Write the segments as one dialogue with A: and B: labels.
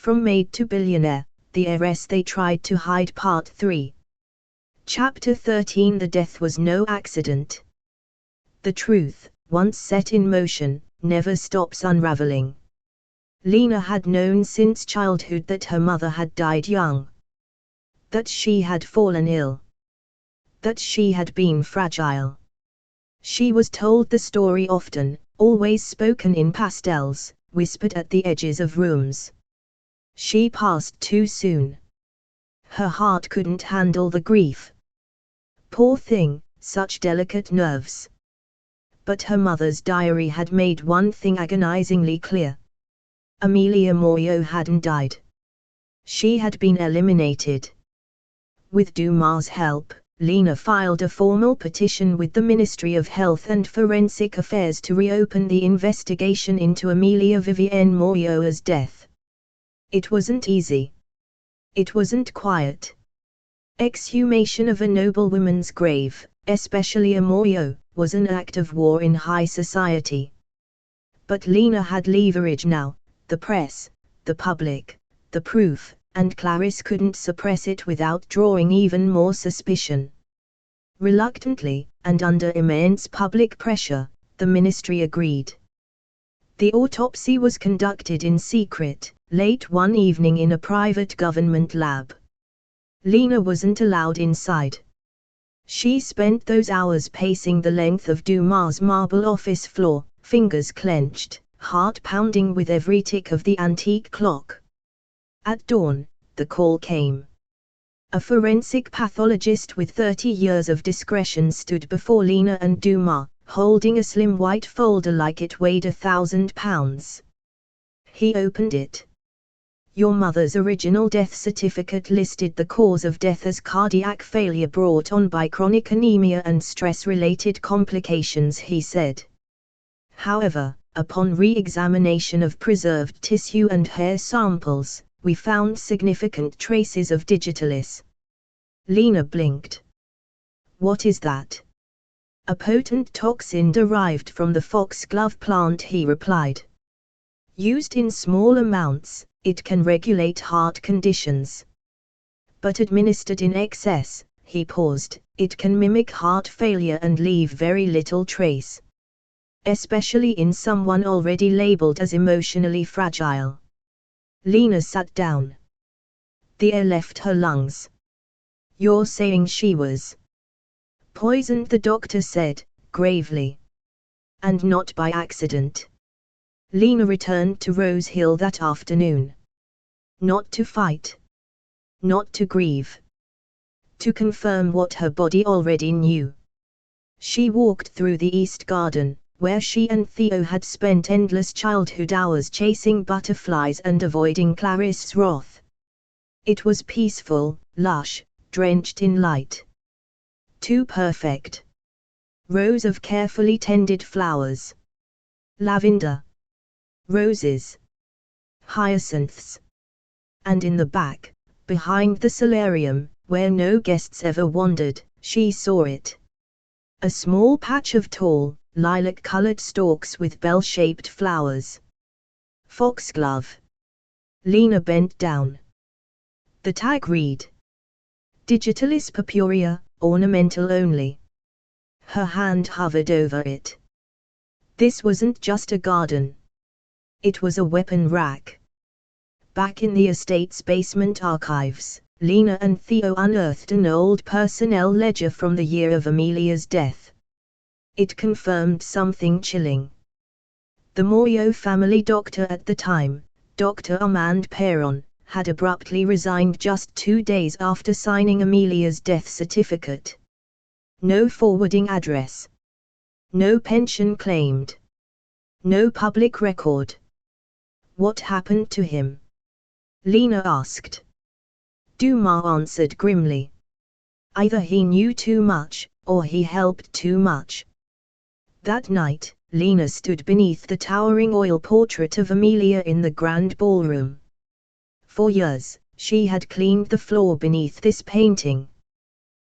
A: From Maid to Billionaire, the Heiress they tried to hide. Part 3. Chapter 13. The death was no accident. The truth, once set in motion, never stops unraveling. Lina had known since childhood that her mother had died young. That she had fallen ill. That she had been fragile. She was told the story often, always spoken in pastels, whispered at the edges of rooms. She passed too soon. Her heart couldn't handle the grief. Poor thing, such delicate nerves. But her mother's diary had made one thing agonizingly clear. Amelia Moreaux hadn't died. She had been eliminated. With Dumas' help, Lina filed a formal petition with the Ministry of Health and Forensic Affairs to reopen the investigation into Amelia Vivienne Moreaux's death. It wasn't easy. It wasn't quiet. Exhumation of a noblewoman's grave, especially a Moreaux, was an act of war in high society. But Lina had leverage now, the press, the public, the proof, and Clarisse couldn't suppress it without drawing even more suspicion. Reluctantly, and under immense public pressure, the ministry agreed. The autopsy was conducted in secret, late one evening in a private government lab. Lina wasn't allowed inside. She spent those hours pacing the length of Dumas' marble office floor, fingers clenched, heart pounding with every tick of the antique clock. At dawn, the call came. A forensic pathologist with 30 years of discretion stood before Lina and Dumas, holding a slim white folder like it weighed 1,000 pounds. He opened it. Your mother's original death certificate listed the cause of death as cardiac failure brought on by chronic anemia and stress-related complications, he said. However, upon re-examination of preserved tissue and hair samples, we found significant traces of digitalis. Lina blinked. What is that? A potent toxin derived from the foxglove plant, he replied. Used in small amounts, it can regulate heart conditions. But administered in excess, he paused, it can mimic heart failure and leave very little trace. Especially in someone already labeled as emotionally fragile. Lina sat down. The air left her lungs. You're saying she was poisoned, the doctor said, gravely. And not by accident. Lina returned to Rosehill that afternoon. Not to fight. Not to grieve. To confirm what her body already knew. She walked through the East Garden, where she and Theo had spent endless childhood hours chasing butterflies and avoiding Clarisse's wrath. It was peaceful, lush, drenched in light. Too perfect. Rows of carefully tended flowers. Lavender. Roses. Hyacinths. And in the back, behind the solarium, where no guests ever wandered, she saw it. A small patch of tall, lilac-colored stalks with bell-shaped flowers. Foxglove. Lina bent down. The tag read. Digitalis purpurea, ornamental only. Her hand hovered over it. This wasn't just a garden. It was a weapon rack. Back in the estate's basement archives, Lina and Theo unearthed an old personnel ledger from the year of Amelia's death. It confirmed something chilling. The Moreaux family doctor at the time, Dr. Armand Perron, had abruptly resigned just 2 days after signing Amelia's death certificate. No forwarding address. No pension claimed. No public record. What happened to him? Lina asked. Dumas answered grimly. Either he knew too much, or he helped too much. That night, Lina stood beneath the towering oil portrait of Amelia in the grand ballroom. For years, she had cleaned the floor beneath this painting.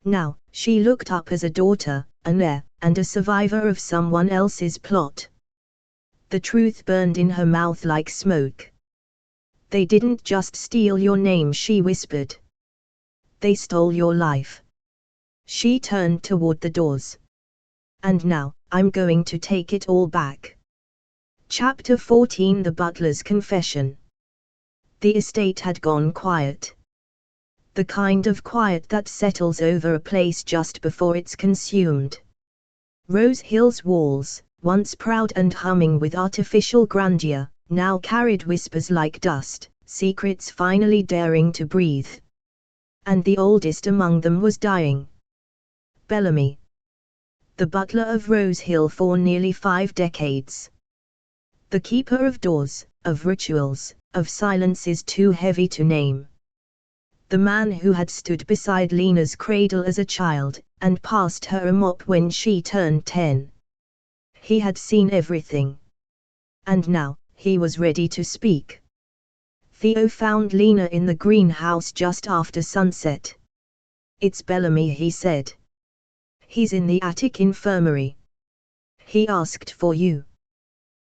A: Now, she looked up as a daughter, an heir, and a survivor of someone else's plot. The truth burned in her mouth like smoke. They didn't just steal your name, she whispered. They stole your life. She turned toward the doors. And now, I'm going to take it all back. Chapter 14 The Butler's Confession. The estate had gone quiet. The kind of quiet that settles over a place just before it's consumed. Rosehill's walls, once proud and humming with artificial grandeur, now carried whispers like dust, secrets finally daring to breathe. And the oldest among them was dying. Bellamy. The butler of Rosehill for nearly 5 decades. The keeper of doors, of rituals, of silences too heavy to name. The man who had stood beside Lina's cradle as a child, and passed her a mop when she turned 10. He had seen everything. And now, he was ready to speak. Theo found Lina in the greenhouse just after sunset. It's Bellamy, he said. He's in the attic infirmary. He asked for you.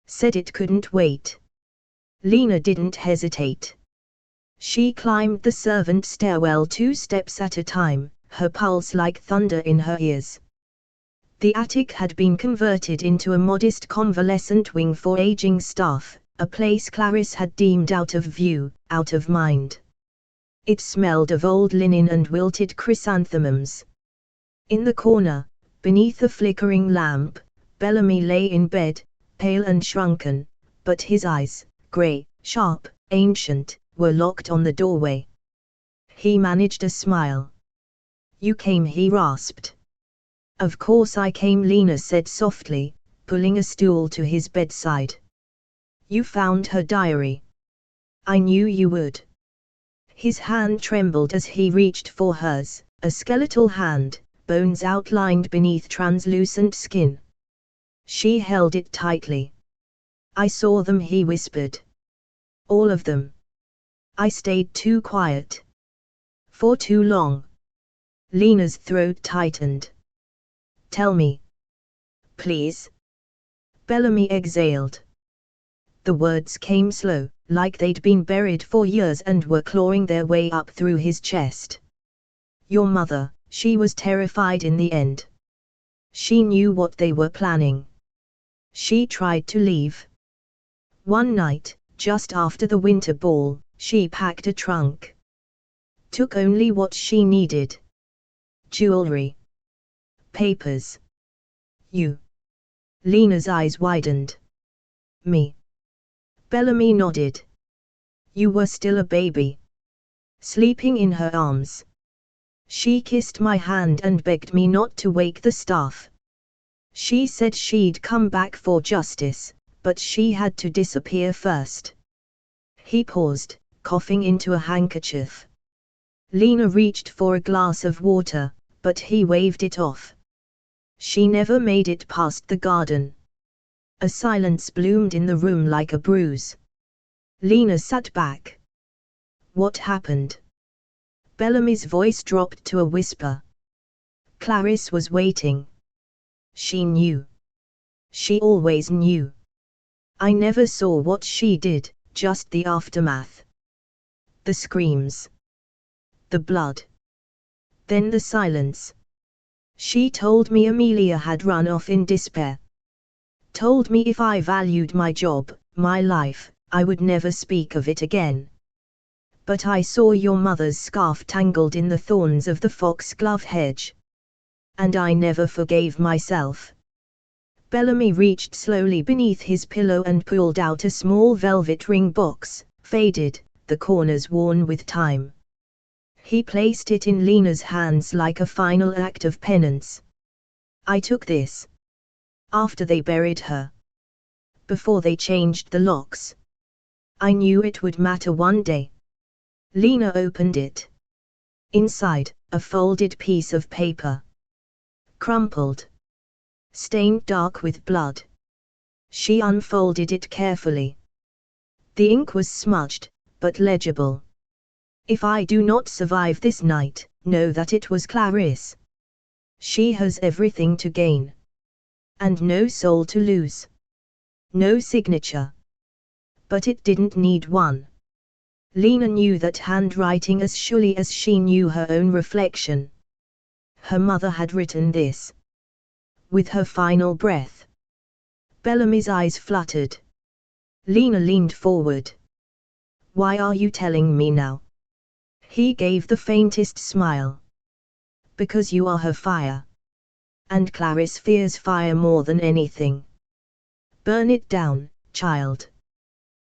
A: Said it couldn't wait. Lina didn't hesitate. She climbed the servant stairwell 2 steps at a time, her pulse like thunder in her ears. The attic had been converted into a modest convalescent wing for aging staff, a place Clarice had deemed out of view, out of mind. It smelled of old linen and wilted chrysanthemums. In the corner, beneath a flickering lamp, Bellamy lay in bed, pale and shrunken, but his eyes, grey, sharp, ancient, were locked on the doorway. He managed a smile. You came, he rasped. Of course I came, Lina said softly, pulling a stool to his bedside. You found her diary. I knew you would. His hand trembled as he reached for hers, a skeletal hand, bones outlined beneath translucent skin. She held it tightly. I saw them, he whispered. All of them. I stayed too quiet. For too long. Lina's throat tightened. Tell me. Please. Bellamy exhaled. The words came slow, like they'd been buried for years and were clawing their way up through his chest. Your mother, she was terrified in the end. She knew what they were planning. She tried to leave. One night, just after the winter ball, she packed a trunk. Took only what she needed. Jewelry. Papers. You. Lina's eyes widened. Me. Bellamy nodded. You were still a baby. Sleeping in her arms. She kissed my hand and begged me not to wake the staff. She said she'd come back for justice, but she had to disappear first. He paused, coughing into a handkerchief. Lina reached for a glass of water, but he waved it off. She never made it past the garden. A silence bloomed in the room like a bruise. Lina sat back. What happened? Bellamy's voice dropped to a whisper. Clarice was waiting. She knew. She always knew. I never saw what she did, just the aftermath. The screams. The blood. Then the silence. She told me Amelia had run off in despair. Told me if I valued my job, my life, I would never speak of it again. But I saw your mother's scarf tangled in the thorns of the foxglove hedge. And I never forgave myself. Bellamy reached slowly beneath his pillow and pulled out a small velvet ring box, faded, the corners worn with time. He placed it in Lina's hands like a final act of penance. I took this. After they buried her. Before they changed the locks. I knew it would matter one day. Lina opened it. Inside, a folded piece of paper. Crumpled. Stained dark with blood. She unfolded it carefully. The ink was smudged, but legible. If I do not survive this night, know that it was Clarice. She has everything to gain. And no soul to lose. No signature. But it didn't need one. Lina knew that handwriting as surely as she knew her own reflection. Her mother had written this. With her final breath. Bellamy's eyes fluttered. Lina leaned forward. Why are you telling me now? He gave the faintest smile. Because you are her fire. And Clarice fears fire more than anything. Burn it down, child.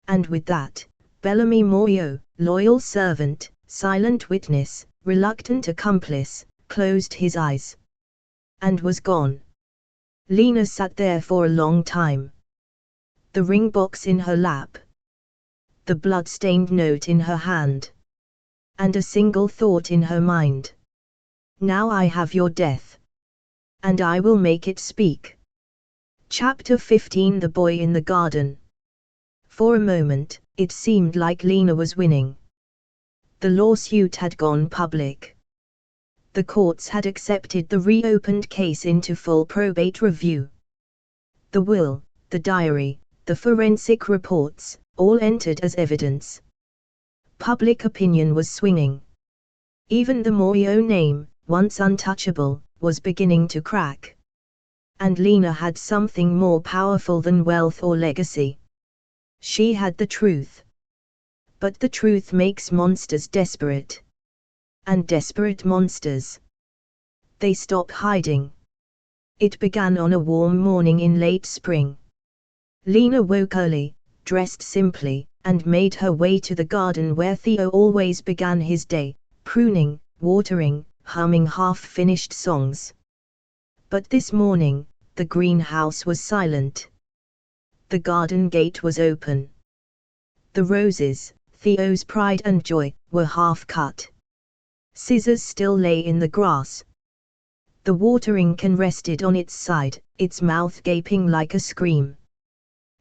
A: And with that, Bellamy Moreaux, loyal servant, silent witness, reluctant accomplice, closed his eyes. And was gone. Lina sat there for a long time. The ring box in her lap. The blood-stained note in her hand. And a single thought in her mind. Now I have your death. And I will make it speak. Chapter 15 The Boy in the Garden. For a moment, it seemed like Lina was winning. The lawsuit had gone public. The courts had accepted the reopened case into full probate review. The will, the diary, the forensic reports, all entered as evidence. Public opinion was swinging. Even the Moreaux name, once untouchable, was beginning to crack. And Lina had something more powerful than wealth or legacy. She had the truth. But the truth makes monsters desperate. And desperate monsters. They stop hiding. It began on a warm morning in late spring. Lina woke early, dressed simply, and made her way to the garden where Theo always began his day, pruning, watering, humming half-finished songs. But this morning, the greenhouse was silent. The garden gate was open. The roses, Theo's pride and joy, were half cut. Scissors still lay in the grass. The watering can rested on its side, its mouth gaping like a scream.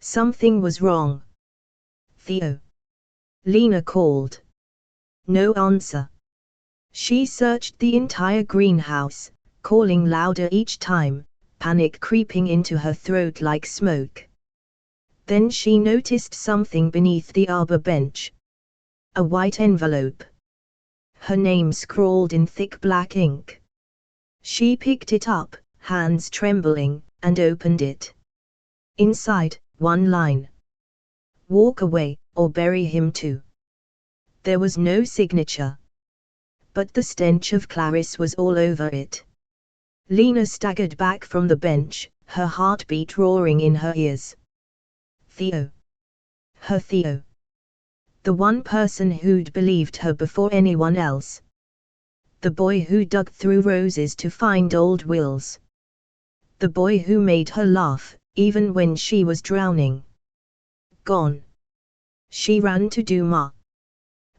A: Something was wrong. Theo. Lina called. No answer. She searched the entire greenhouse, calling louder each time, panic creeping into her throat like smoke. Then she noticed something beneath the arbor bench. A white envelope. Her name scrawled in thick black ink. She picked it up, hands trembling, and opened it. Inside, one line. Walk away, or bury him too. There was no signature. But the stench of Clarice was all over it. Lina staggered back from the bench, her heartbeat roaring in her ears. Theo. Her Theo. The one person who'd believed her before anyone else. The boy who dug through roses to find old wills. The boy who made her laugh, even when she was drowning. Gone. She ran to Dumas.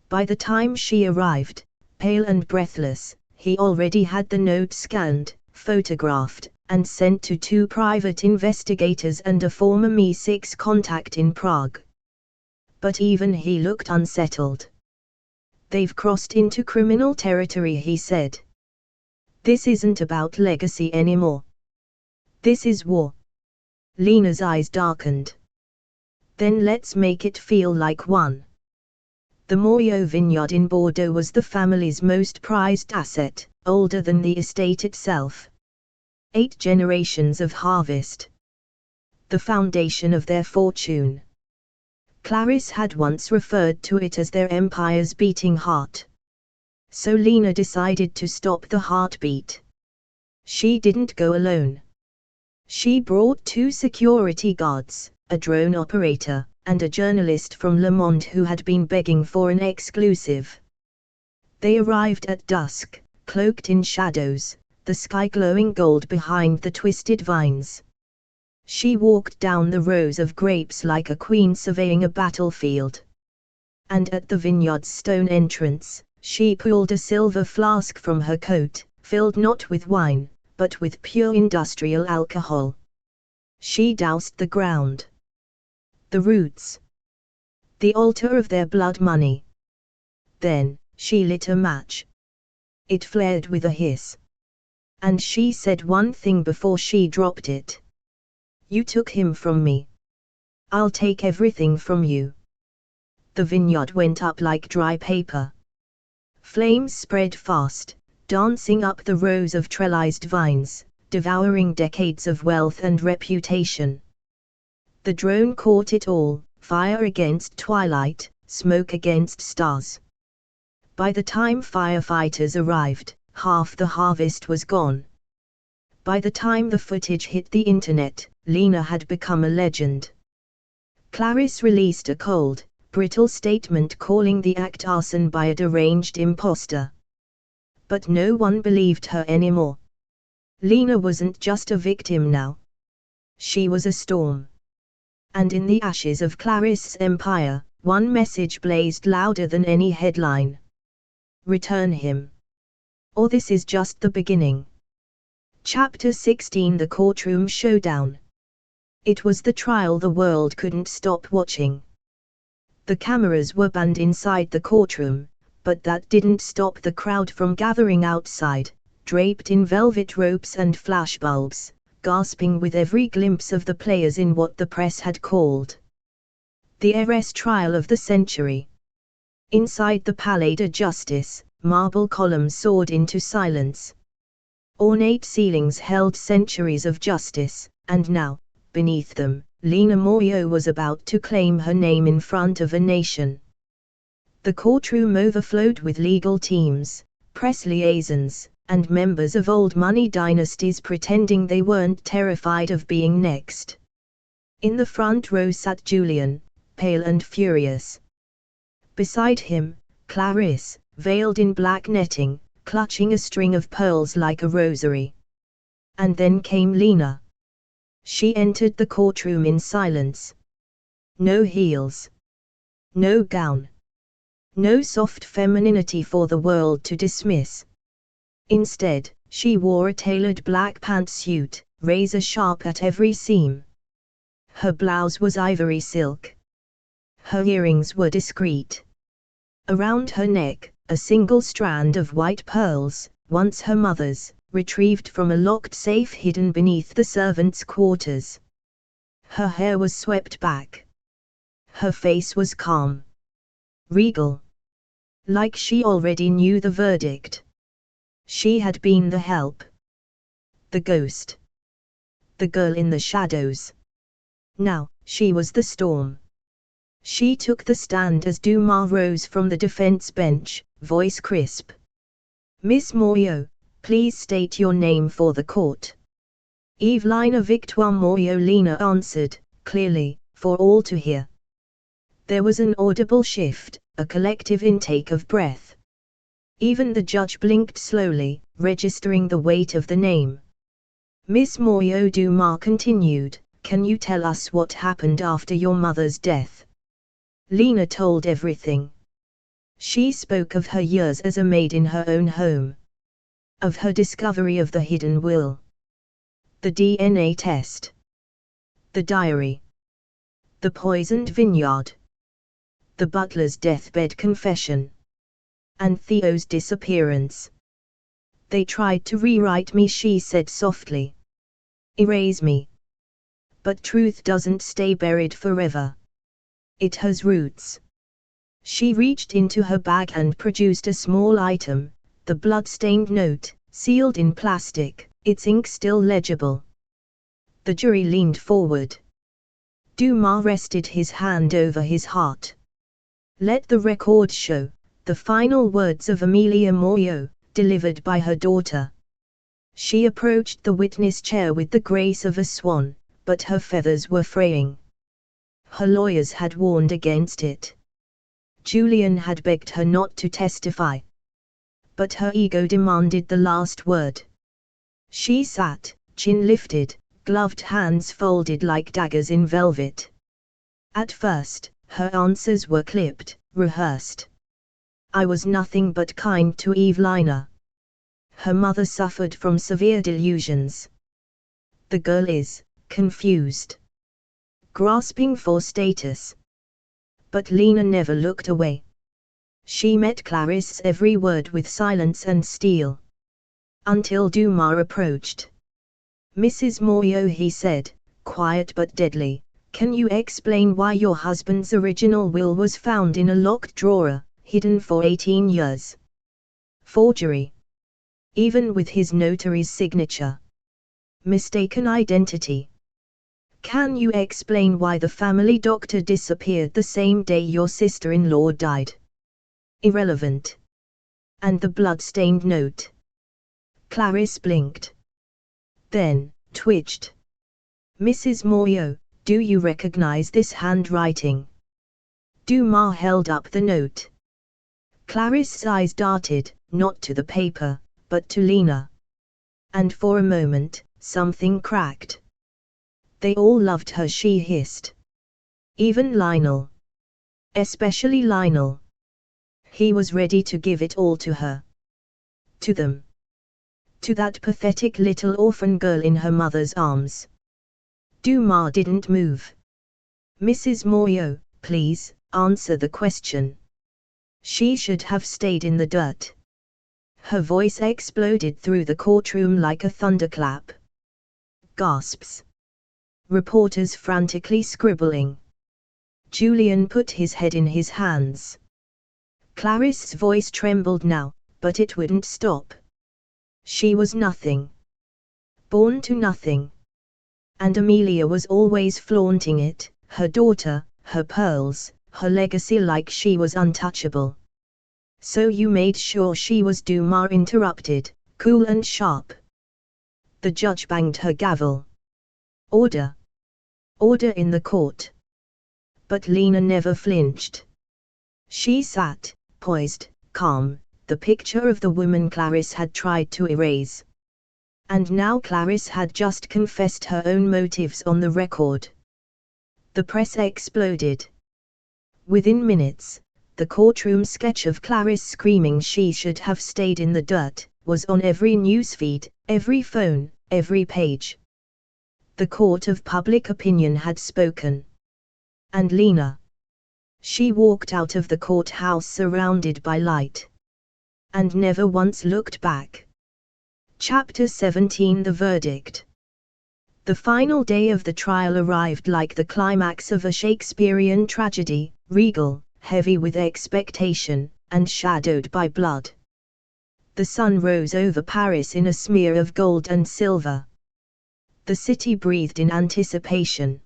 A: By the time she arrived, pale and breathless, he already had the note scanned, photographed, and sent to 2 private investigators and a former Mi-6 contact in Prague. But even he looked unsettled. They've crossed into criminal territory, he said. This isn't about legacy anymore. This is war. Lina's eyes darkened. Then let's make it feel like one. The Moreaux vineyard in Bordeaux was the family's most prized asset, older than the estate itself. 8 generations of harvest. The foundation of their fortune. Clarice had once referred to it as their empire's beating heart. So Lina decided to stop the heartbeat. She didn't go alone. She brought 2 security guards, a drone operator, and a journalist from Le Monde who had been begging for an exclusive. They arrived at dusk, cloaked in shadows, the sky glowing gold behind the twisted vines. She walked down the rows of grapes like a queen surveying a battlefield. And at the vineyard's stone entrance, she pulled a silver flask from her coat, filled not with wine, but with pure industrial alcohol. She doused the ground. The roots. The altar of their blood money. Then, she lit a match. It flared with a hiss. And she said one thing before she dropped it. You took him from me. I'll take everything from you. The vineyard went up like dry paper. Flames spread fast, dancing up the rows of trellised vines, devouring decades of wealth and reputation. The drone caught it all, fire against twilight, smoke against stars. By the time firefighters arrived, half the harvest was gone. By the time the footage hit the internet, Lina had become a legend. Clarice released a cold, brittle statement calling the act arson by a deranged imposter. But no one believed her anymore. Lina wasn't just a victim now. She was a storm. And in the ashes of Clarice's empire, one message blazed louder than any headline. Return him. Or this is just the beginning. Chapter 16: The Courtroom Showdown. It was the trial the world couldn't stop watching. The cameras were banned inside the courtroom, but that didn't stop the crowd from gathering outside, draped in velvet ropes and flashbulbs, gasping with every glimpse of the players in what the press had called the Heiress trial of the century. Inside the Palais de Justice, marble columns soared into silence. Ornate ceilings held centuries of justice, and now, beneath them, Lina Moreaux was about to claim her name in front of a nation. The courtroom overflowed with legal teams, press liaisons, and members of old money dynasties pretending they weren't terrified of being next. In the front row sat Julian, pale and furious. Beside him, Clarice, veiled in black netting, clutching a string of pearls like a rosary. And then came Lina. She entered the courtroom in silence. No heels. No gown. No soft femininity for the world to dismiss. Instead, she wore a tailored black pantsuit, razor sharp at every seam. Her blouse was ivory silk. Her earrings were discreet. Around her neck, a single strand of white pearls, once her mother's, retrieved from a locked safe hidden beneath the servants' quarters. Her hair was swept back. Her face was calm. Regal. Like she already knew the verdict. She had been the help. The ghost. The girl in the shadows. Now, she was the storm. She took the stand as Dumas rose from the defense bench, voice crisp. Miss Moreaux, please state your name for the court. Evelina Victoire Moreaux, Lina answered, clearly, for all to hear. There was an audible shift, a collective intake of breath. Even the judge blinked slowly, registering the weight of the name. Miss Moreaux, Dumas continued, can you tell us what happened after your mother's death? Lina told everything. She spoke of her years as a maid in her own home. Of her discovery of the hidden will. The DNA test. The diary. The poisoned vineyard. The butler's deathbed confession. And Theo's disappearance. They tried to rewrite me, she said softly. Erase me. But truth doesn't stay buried forever. It has roots. She reached into her bag and produced a small item, the blood-stained note, sealed in plastic, its ink still legible. The jury leaned forward. Dumas rested his hand over his heart. Let the record show, the final words of Amelia Moreaux, delivered by her daughter. She approached the witness chair with the grace of a swan, but her feathers were fraying. Her lawyers had warned against it. Julian had begged her not to testify. But her ego demanded the last word. She sat, chin lifted, gloved hands folded like daggers in velvet. At first, her answers were clipped, rehearsed. I was nothing but kind to Evelina. Her mother suffered from severe delusions. The girl is confused, grasping for status. But Lina never looked away. She met Clarice's every word with silence and steel. Until Dumas approached. Mrs. Moreaux, he said, quiet but deadly, Can you explain why your husband's original will was found in a locked drawer, hidden for 18 years? Forgery. Even with his notary's signature. Mistaken identity. Can you explain why the family doctor disappeared the same day your sister-in-law died? Irrelevant. And the blood-stained note? Clarice blinked. Then, twitched. Mrs. Moreaux, do you recognize this handwriting? Dumas held up the note. Clarice's eyes darted, not to the paper, but to Lina. And for a moment, something cracked. They all loved her, she hissed. Even Lionel. Especially Lionel. He was ready to give it all to her. To them. To that pathetic little orphan girl in her mother's arms. Dumas didn't move. Mrs. Moreaux, please, answer the question. She should have stayed in the dirt. Her voice exploded through the courtroom like a thunderclap. Gasps. Reporters frantically scribbling. Julian put his head in his hands. Clarice's voice trembled now, but it wouldn't stop. She was nothing. Born to nothing. And Amelia was always flaunting it, her daughter, her pearls, her legacy, like she was untouchable. So you made sure she was? Dumas interrupted, cool and sharp. The judge banged her gavel. Order. Order in the court. But Lina never flinched. She sat, poised, calm, the picture of the woman Clarice had tried to erase. And now Clarice had just confessed her own motives on the record. The press exploded. Within minutes, the courtroom sketch of Clarice screaming she should have stayed in the dirt was on every newsfeed, every phone, every page. The court of public opinion had spoken. And Lina. She walked out of the courthouse surrounded by light. And never once looked back. Chapter 17. The verdict. The final day of the trial arrived like the climax of a Shakespearean tragedy, regal, heavy with expectation, and shadowed by blood. The sun rose over Paris in a smear of gold and silver. The city breathed in anticipation.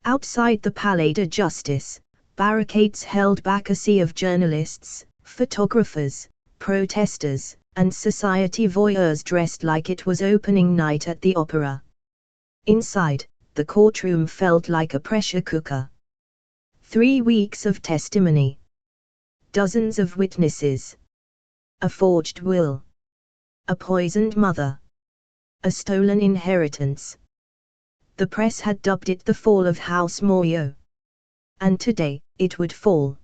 A: Outside the Palais de Justice, barricades held back a sea of journalists, photographers, protesters, and society voyeurs dressed like it was opening night at the opera. Inside, the courtroom felt like a pressure cooker. 3 weeks of testimony. Dozens of witnesses. A forged will. A poisoned mother. A stolen inheritance. The press had dubbed it the fall of House Moreaux. And today, it would fall.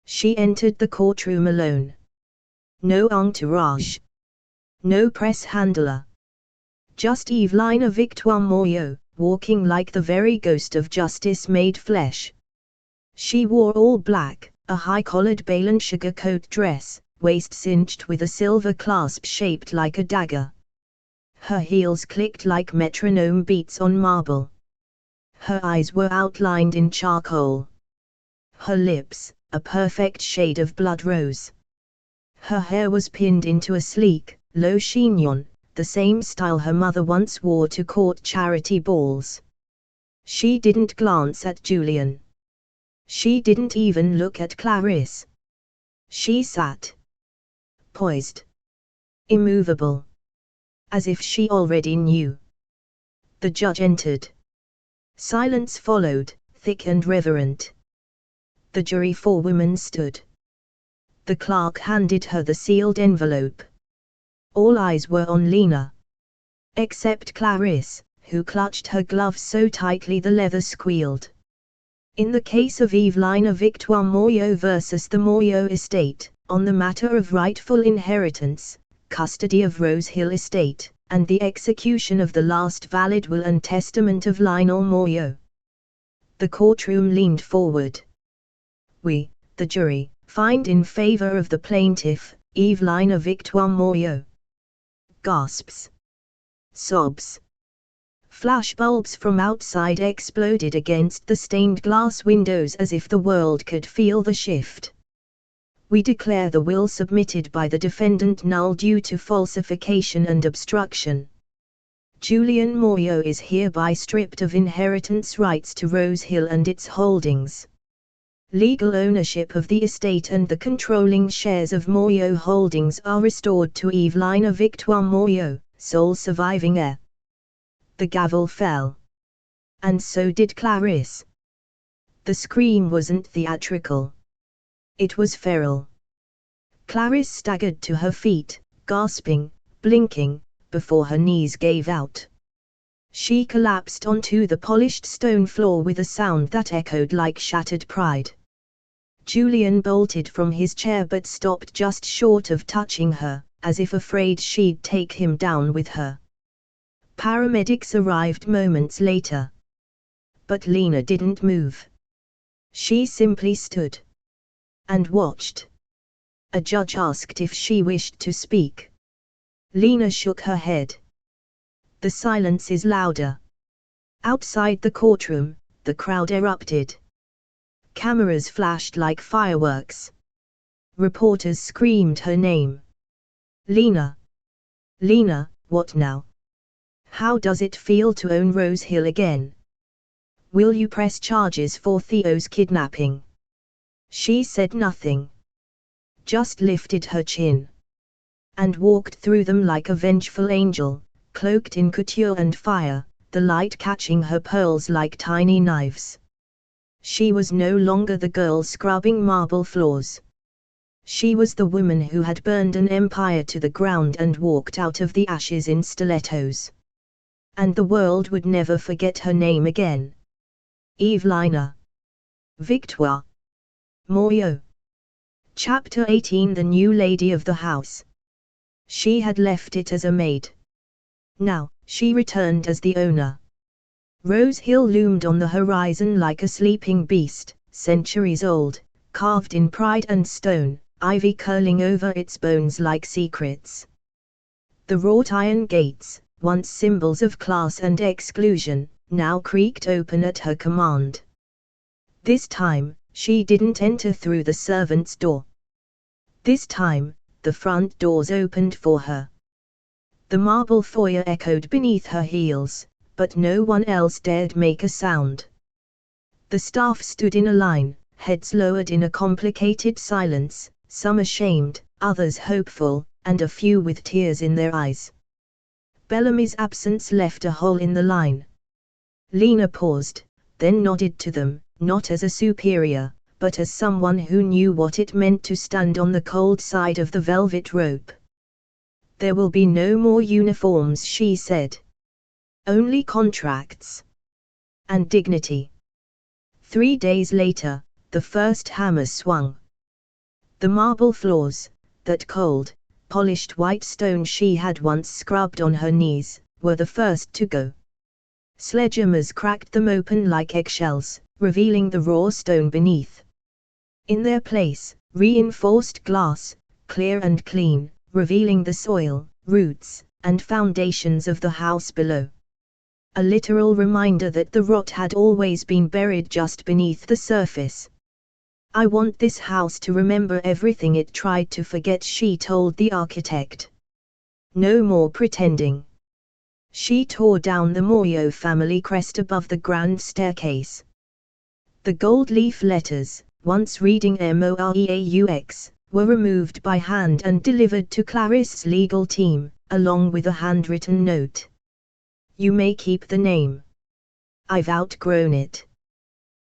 A: She entered the courtroom alone. No entourage. No press handler. Just Lina Victoire Moreaux, walking like the very ghost of justice made flesh. She wore all black, a high-collared Balenciaga coat dress, waist cinched with a silver clasp shaped like a dagger. Her heels clicked like metronome beats on marble. Her eyes were outlined in charcoal. Her lips, a perfect shade of blood rose. Her hair was pinned into a sleek, low chignon, the same style her mother once wore to court charity balls. She didn't glance at Julian. She didn't even look at Clarice. She sat. Poised. Immovable. As if she already knew. The judge entered. Silence followed, thick and reverent. The jury 4 women stood. The clerk handed her the sealed envelope. All eyes were on Lina. Except Clarice, who clutched her glove so tightly the leather squealed. In the case of Lina Victoire Moreaux versus the Moreaux estate, on the matter of rightful inheritance, custody of Rosehill estate, and the execution of the last valid will and testament of Lionel Moreaux. The courtroom leaned forward. We, the jury, find in favor of the plaintiff, Lina Victoire Moreaux. Gasps. Sobs. Flashbulbs from outside exploded against the stained glass windows as if the world could feel the shift. We declare the will submitted by the defendant null due to falsification and obstruction. Julian Moreaux is hereby stripped of inheritance rights to Rosehill and its holdings. Legal ownership of the estate and the controlling shares of Moreaux Holdings are restored to Lina Victoire Moreaux, sole surviving heir. The gavel fell. And so did Clarisse. The scream wasn't theatrical. It was feral. Clarisse staggered to her feet, gasping, blinking, before her knees gave out. She collapsed onto the polished stone floor with a sound that echoed like shattered pride. Julian bolted from his chair but stopped just short of touching her, as if afraid she'd take him down with her. Paramedics arrived moments later. But Lina didn't move. She simply stood and watched. A judge asked if she wished to speak. Lina shook her head. The silence is louder. Outside the courtroom, the crowd erupted. Cameras flashed like fireworks. Reporters screamed her name. Lina. Lina, what now? How does it feel to own Rosehill again? Will you press charges for Theo's kidnapping? She said nothing. Just lifted her chin. And walked through them like a vengeful angel, cloaked in couture and fire, the light catching her pearls like tiny knives. She was no longer the girl scrubbing marble floors. She was the woman who had burned an empire to the ground and walked out of the ashes in stilettos. And the world would never forget her name again. Lina Victoire Moreaux. Chapter 18. The new lady of the house. She had left it as a maid. Now, she returned as the owner. Rosehill loomed on the horizon like a sleeping beast, centuries old, carved in pride and stone, ivy curling over its bones like secrets. The wrought iron gates, once symbols of class and exclusion, now creaked open at her command. This time, she didn't enter through the servant's door. This time, the front doors opened for her. The marble foyer echoed beneath her heels, but no one else dared make a sound. The staff stood in a line, heads lowered in a complicated silence, some ashamed, others hopeful, and a few with tears in their eyes. Bellamy's absence left a hole in the line. Lina paused, then nodded to them, not as a superior, but as someone who knew what it meant to stand on the cold side of the velvet rope. There will be no more uniforms, she said. Only contracts. And dignity. 3 days later, the first hammer swung. The marble floors, that cold, polished white stone she had once scrubbed on her knees, were the first to go. Sledgehammers cracked them open like eggshells, revealing the raw stone beneath. In their place, reinforced glass, clear and clean, revealing the soil, roots, and foundations of the house below. A literal reminder that the rot had always been buried just beneath the surface. I want this house to remember everything it tried to forget, she told the architect. No more pretending. She tore down the Moreaux family crest above the grand staircase. The gold leaf letters, once reading Moreaux, were removed by hand and delivered to Clarisse's legal team, along with a handwritten note. You may keep the name. I've outgrown it.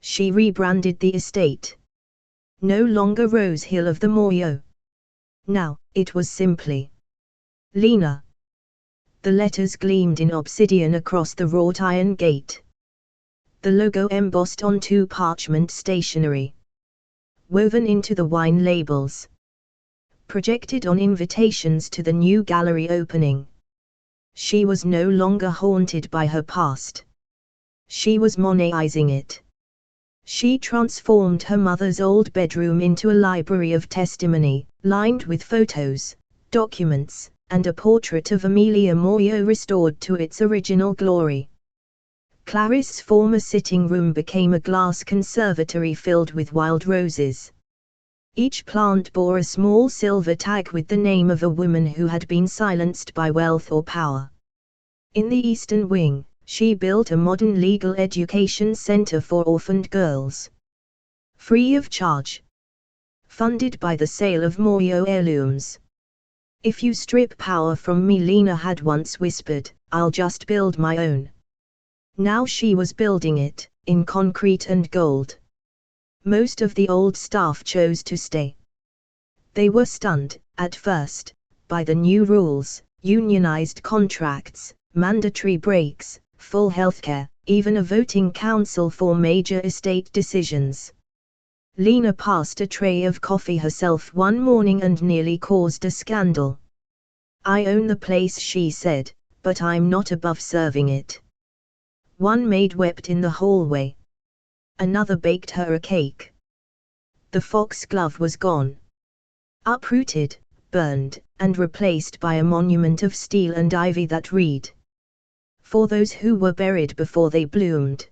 A: She rebranded the estate. No longer Rosehill of the Moreaux. Now, it was simply Lina. The letters gleamed in obsidian across the wrought iron gate. The logo embossed onto parchment stationery. Woven into the wine labels. Projected on invitations to the new gallery opening. She was no longer haunted by her past. She was Monetizing it. She transformed her mother's old bedroom into a library of testimony, lined with photos, documents, and a portrait of Amelia Moreaux restored to its original glory. Clarice's former sitting room became a glass conservatory filled with wild roses. Each plant bore a small silver tag with the name of a woman who had been silenced by wealth or power. In the eastern wing, she built a modern legal education center for orphaned girls. Free of charge. Funded by the sale of Moreaux heirlooms. "If you strip power from me," Lina had once whispered, "I'll just build my own." Now she was building it, in concrete and gold. Most of the old staff chose to stay. They were stunned, at first, by the new rules: unionized contracts, mandatory breaks, full healthcare, even a voting council for major estate decisions. Lina passed a tray of coffee herself one morning and nearly caused a scandal. "I own the place," she said, "but I'm not above serving it." One maid wept in the hallway. Another baked her a cake. The foxglove was gone. Uprooted, burned, and replaced by a monument of steel and ivy that read, "For those who were buried before they bloomed."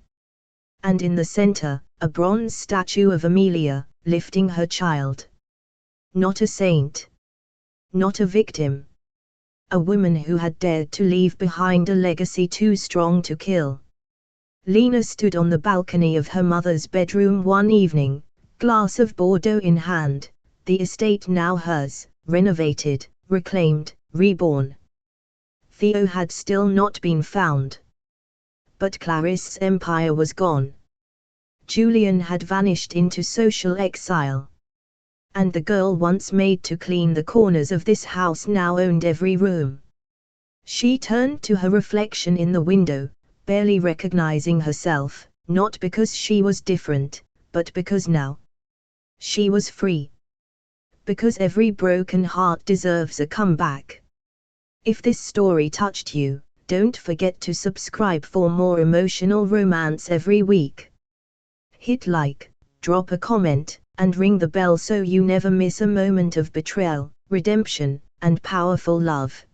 A: And in the center, a bronze statue of Amelia, lifting her child. Not a saint. Not a victim. A woman who had dared to leave behind a legacy too strong to kill. Lina stood on the balcony of her mother's bedroom one evening, glass of Bordeaux in hand, the estate now hers, renovated, reclaimed, reborn. Theo had still not been found. But Clarice's empire was gone. Julian had vanished into social exile. And the girl once made to clean the corners of this house now owned every room. She turned to her reflection in the window, barely recognizing herself, not because she was different, but because now she was free. Because every broken heart deserves a comeback. If this story touched you, don't forget to subscribe for more emotional romance every week. Hit like, drop a comment, and ring the bell so you never miss a moment of betrayal, redemption, and powerful love.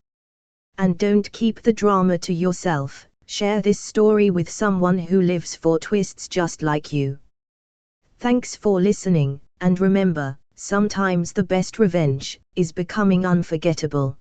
A: And don't keep the drama to yourself. Share this story with someone who lives for twists just like you. Thanks for listening, and remember, sometimes the best revenge is becoming unforgettable.